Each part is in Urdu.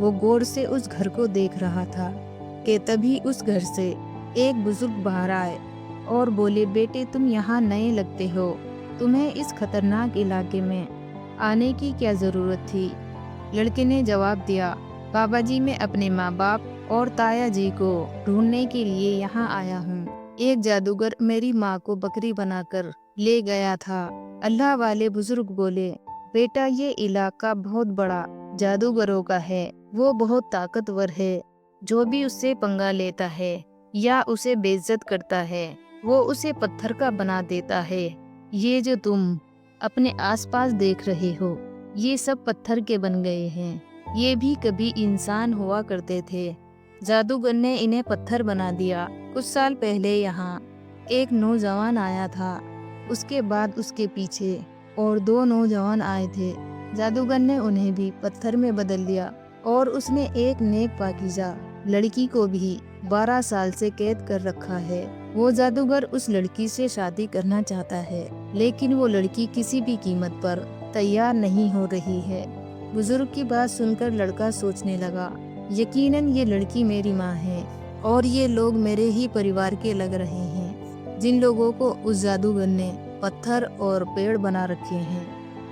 وہ غور سے اس گھر کو دیکھ رہا تھا کہ تبھی اس گھر سے ایک بزرگ باہر آئے اور بولے، بیٹے تم یہاں نئے لگتے ہو، تمہیں اس خطرناک علاقے میں آنے کی کیا ضرورت تھی؟ لڑکے نے جواب دیا، بابا جی میں اپنے ماں باپ اور تایا جی کو ڈھونڈنے کے لیے یہاں آیا ہوں۔ ایک جادوگر میری ماں کو بکری بنا کر لے گیا تھا۔ اللہ والے بزرگ بولے، بیٹا یہ علاقہ بہت بڑا جادوگروں کا ہے، وہ بہت طاقتور ہے، جو بھی اس سے پنگا لیتا ہے یا اسے بے عزت کرتا ہے وہ اسے پتھر کا بنا دیتا ہے۔ یہ جو تم اپنے آس پاس دیکھ رہے ہو یہ سب پتھر کے بن گئے ہیں، یہ بھی کبھی انسان ہوا کرتے تھے، جادوگر نے انہیں پتھر بنا دیا۔ کچھ سال پہلے یہاں ایک نوجوان آیا تھا، اس کے بعد اس کے پیچھے اور 2 نوجوان آئے تھے، جادوگر نے انہیں بھی پتھر میں بدل دیا اور اس نے ایک نیک پاکیزہ لڑکی کو بھی 12 سال سے قید کر رکھا ہے۔ وہ جادوگر اس لڑکی سے شادی کرنا چاہتا ہے لیکن وہ لڑکی کسی بھی قیمت پر تیار نہیں ہو رہی ہے۔ بزرگ کی بات سن کر لڑکا سوچنے لگا، یقیناً یہ لڑکی میری ماں ہے اور یہ لوگ میرے ہی پریوار کے لگ رہے ہیں جن لوگوں کو اس جادوگر نے پتھر اور پیڑ بنا رکھے ہیں۔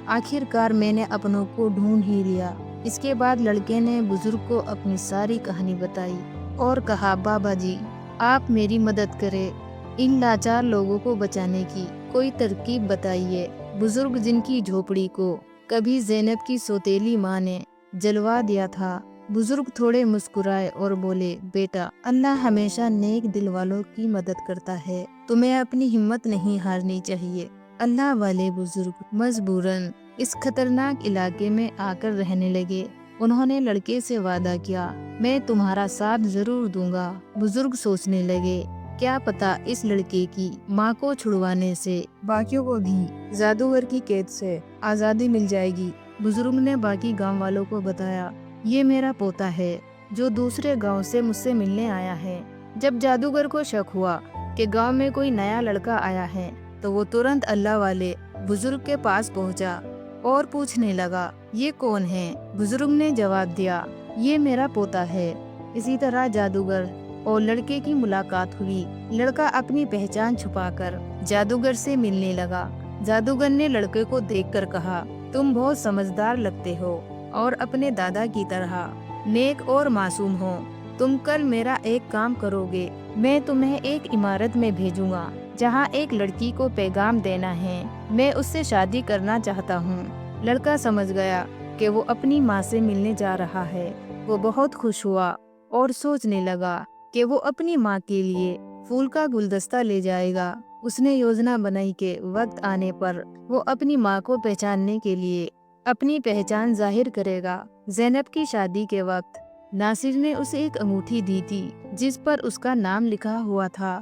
آخر کار میں نے اپنوں کو ڈھونڈ ہی لیا۔ اس کے بعد لڑکے نے بزرگ کو اپنی ساری کہانی بتائی اور کہا، بابا جی آپ میری مدد کریں، ان لاچار لوگوں کو بچانے کی کوئی ترکیب بتائیے۔ بزرگ جن کی جھوپڑی کو کبھی زینب کی سوتیلی ماں نے جلوا دیا تھا، بزرگ تھوڑے مسکرائے اور بولے، بیٹا اللہ ہمیشہ نیک دل والوں کی مدد کرتا ہے، تمہیں اپنی ہمت نہیں ہارنی چاہیے۔ اللہ والے بزرگ مجبوراً اس خطرناک علاقے میں آ کر رہنے لگے۔ انہوں نے لڑکے سے وعدہ کیا، میں تمہارا ساتھ ضرور دوں گا۔ بزرگ سوچنے لگے، کیا پتا اس لڑکے کی ماں کو چھڑوانے سے باقیوں کو بھی جادوگر کی قید سے آزادی مل جائے گی۔ بزرگ نے باقی گاؤں والوں کو بتایا، یہ میرا پوتا ہے جو دوسرے گاؤں سے مجھ سے ملنے آیا ہے۔ جب جادوگر کو شک ہوا کہ گاؤں میں کوئی نیا لڑکا آیا ہے تو وہ ترنت اللہ والے بزرگ کے پاس پہنچا اور پوچھنے لگا، یہ کون ہے؟ بزرگ نے جواب دیا، یہ میرا پوتا ہے۔ اسی طرح جادوگر اور لڑکے کی ملاقات ہوئی۔ لڑکا اپنی پہچان چھپا کر جادوگر سے ملنے لگا۔ جادوگر نے لڑکے کو دیکھ کر کہا، تم بہت سمجھدار لگتے ہو اور اپنے دادا کی طرح نیک اور معصوم ہو، تم کل میرا ایک کام کرو گے، میں تمہیں ایک عمارت میں بھیجوں گا جہاں ایک لڑکی کو پیغام دینا ہے، میں اس سے شادی کرنا چاہتا ہوں۔ لڑکا سمجھ گیا کہ وہ اپنی ماں سے ملنے جا رہا ہے۔ وہ بہت خوش ہوا اور سوچنے لگا کہ وہ اپنی ماں کے لیے پھول کا گلدستہ لے جائے گا۔ اس نے یوجنا بنائی کہ وقت آنے پر وہ اپنی ماں کو پہچاننے کے لیے اپنی پہچان ظاہر کرے گا۔ زینب کی شادی کے وقت ناصر نے اسے ایک انگوٹھی دی تھی جس پر اس کا نام لکھا ہوا تھا۔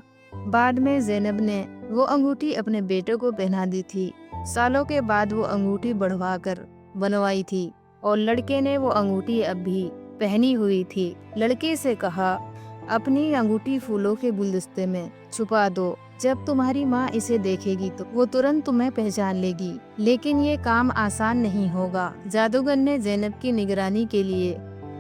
بعد میں زینب نے وہ انگوٹھی اپنے بیٹے کو پہنا دی تھی۔ سالوں کے بعد وہ انگوٹھی بڑھوا کر بنوائی تھی اور لڑکے نے وہ انگوٹھی اب بھی پہنی ہوئی تھی۔ لڑکے سے کہا، اپنی انگوٹھی پھولوں کے گلدستے میں چھپا دو، جب تمہاری ماں اسے دیکھے گی تو وہ ترنت تمہیں پہچان لے گی، لیکن یہ کام آسان نہیں ہوگا۔ جادوگر نے زینب کی نگرانی کے لیے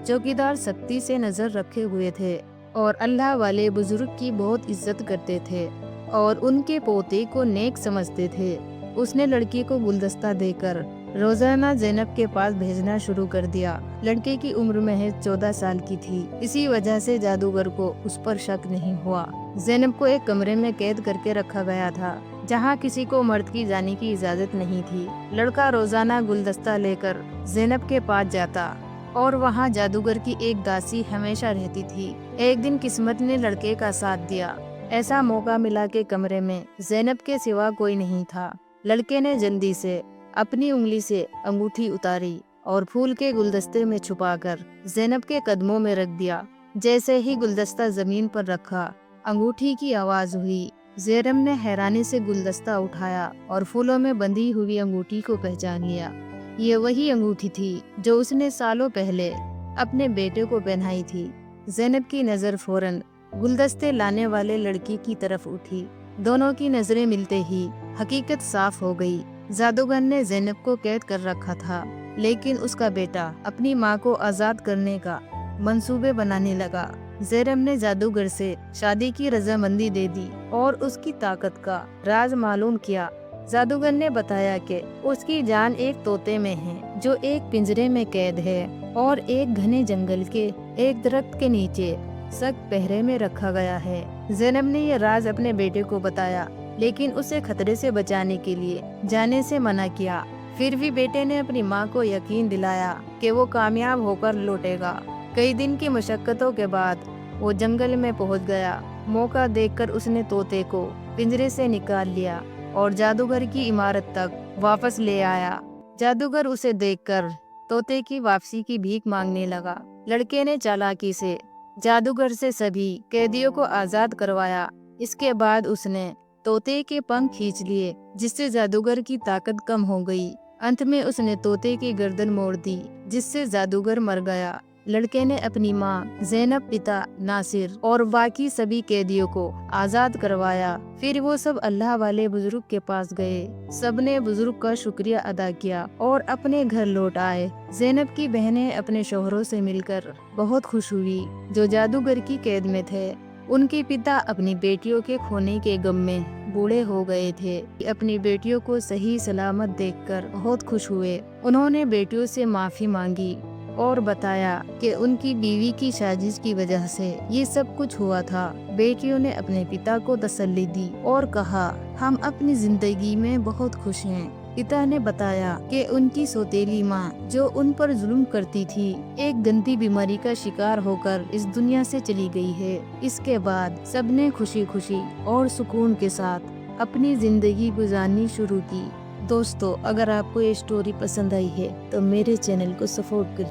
چوکیدار سختی سے نظر رکھے ہوئے تھے اور اللہ والے بزرگ کی بہت عزت کرتے تھے اور ان کے پوتے کو نیک سمجھتے تھے۔ اس نے لڑکی کو گلدستہ دے کر روزانہ زینب کے پاس بھیجنا شروع کر دیا۔ لڑکے کی عمر محض 14 سال کی تھی، اسی وجہ سے جادوگر کو اس پر شک نہیں ہوا۔ زینب کو ایک کمرے میں قید کر کے رکھا گیا تھا جہاں کسی کو مرد کی جانے کی اجازت نہیں تھی۔ لڑکا روزانہ گلدستہ لے کر زینب کے پاس جاتا اور وہاں جادوگر کی ایک داسی ہمیشہ رہتی تھی۔ ایک دن قسمت نے لڑکے کا ساتھ دیا، ایسا موقع ملا کہ کمرے میں زینب کے سوا کوئی نہیں تھا۔ لڑکے نے جلدی سے اپنی انگلی سے انگوٹھی اتاری اور پھول کے گلدستے میں چھپا کر زینب کے قدموں میں رکھ دیا۔ جیسے ہی گلدستہ زمین پر رکھا، انگوٹھی کی آواز ہوئی۔ زینب نے حیرانی سے گلدستہ اٹھایا اور پھولوں میں بندھی ہوئی انگوٹھی کو پہچان لیا۔ یہ وہی انگوٹھی تھی جو اس نے سالوں پہلے اپنے بیٹے کو پہنائی تھی۔ زینب کی نظر فوراً گلدستے لانے والے لڑکی کی طرف اٹھی۔ دونوں کی نظریں ملتے ہی حقیقت صاف ہو گئی۔ جادوگر نے زینب کو قید کر رکھا تھا لیکن اس کا بیٹا اپنی ماں کو آزاد کرنے کا منصوبے بنانے لگا۔ زینب نے جادوگر سے شادی کی رضامندی دے دی اور اس کی طاقت کا راز معلوم کیا۔ جادوگر نے بتایا کہ اس کی جان ایک طوطے میں ہے جو ایک پنجرے میں قید ہے اور ایک گھنے جنگل کے ایک درخت کے نیچے سخت پہرے میں رکھا گیا ہے۔ زینب نے یہ راز اپنے بیٹے کو بتایا، لیکن اسے خطرے سے بچانے کے لیے جانے سے منع کیا۔ پھر بھی بیٹے نے اپنی ماں کو یقین دلایا کہ وہ کامیاب ہو کر لوٹے گا۔ کئی دن کی مشقتوں کے بعد وہ جنگل میں پہنچ گیا۔ موقع دیکھ کر اس نے طوطے کو پنجرے سے نکال لیا اور جادوگر کی عمارت تک واپس لے آیا۔ جادوگر اسے دیکھ کر طوطے کی واپسی کی بھیک مانگنے لگا۔ لڑکے نے چالاکی سے جادوگر سے سبھی قیدیوں کو آزاد کروایا۔ اس کے بعد اس نے طوطے کے پنکھ کھینچ لیے، جس سے جادوگر کی طاقت کم ہو گئی۔ انت میں اس نے طوطے کی گردن موڑ دی، جس سے جادوگر مر گیا۔ لڑکے نے اپنی ماں زینب، پتا ناصر اور باقی سبھی قیدیوں کو آزاد کروایا۔ پھر وہ سب اللہ والے بزرگ کے پاس گئے۔ سب نے بزرگ کا شکریہ ادا کیا اور اپنے گھر لوٹ آئے۔ زینب کی بہنیں اپنے شوہروں سے مل کر بہت خوش ہوئی جو جادوگر کی قید میں تھے۔ ان کے پتا اپنی بیٹیوں کے کھونے کے غم میں بوڑھے ہو گئے تھے۔ اپنی بیٹیوں کو صحیح سلامت دیکھ کر بہت خوش ہوئے۔ انہوں نے بیٹیوں سے معافی مانگی اور بتایا کہ ان کی بیوی کی سازش کی وجہ سے یہ سب کچھ ہوا تھا۔ بیٹیوں نے اپنے پتا کو تسلی دی اور کہا، ہم اپنی زندگی میں بہت خوش ہیں۔ پتا نے بتایا کہ ان کی سوتیلی ماں جو ان پر ظلم کرتی تھی، ایک گندی بیماری کا شکار ہو کر اس دنیا سے چلی گئی ہے۔ اس کے بعد سب نے خوشی خوشی اور سکون کے ساتھ اپنی زندگی گزارنی شروع کی۔ دوستو، اگر آپ کو یہ سٹوری پسند آئی ہے تو میرے چینل کو سپورٹ کریں۔